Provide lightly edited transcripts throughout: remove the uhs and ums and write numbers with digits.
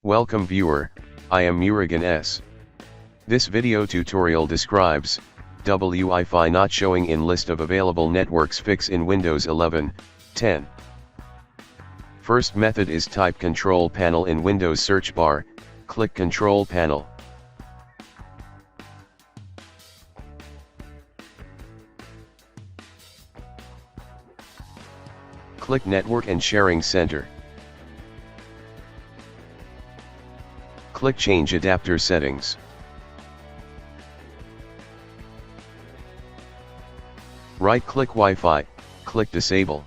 Welcome viewer, I am Murugan S. This video tutorial describes FiNotShowing in list of available networks fix in Windows 11, 10. First method is type Control Panel in Windows search bar, click Control Panel. Click Network and Sharing Center. Click Change Adapter Settings. Right-click Wi-Fi, click Disable.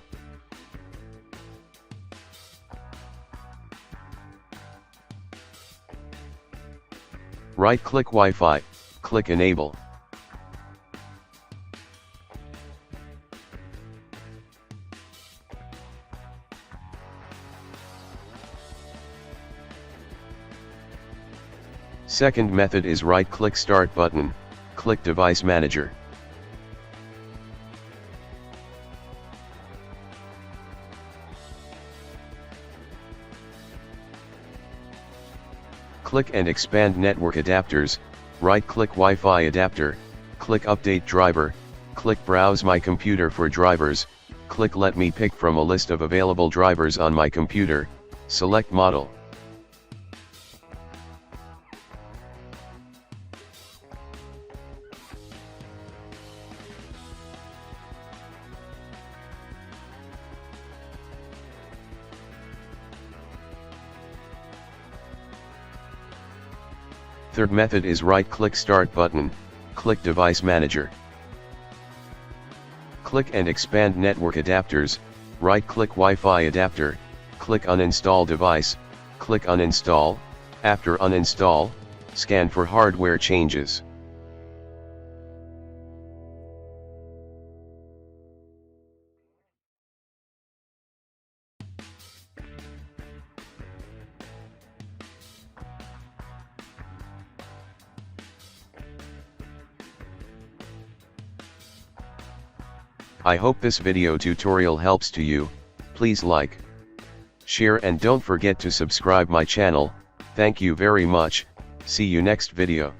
Right-click Wi-Fi, click Enable. Second method is right-click Start button, click Device Manager. Click and expand Network Adapters, right-click Wi-Fi Adapter, click Update Driver, click Browse My Computer for drivers, click Let me pick from a list of available drivers on my computer, select Model. Third method is right-click Start button, click Device Manager. Click and expand Network Adapters, right-click Wi-Fi Adapter, click Uninstall Device, click Uninstall. After uninstall, scan for hardware changes. I hope this video tutorial helps to you. Please like, share and don't forget to subscribe my channel. Thank you very much. See you next video.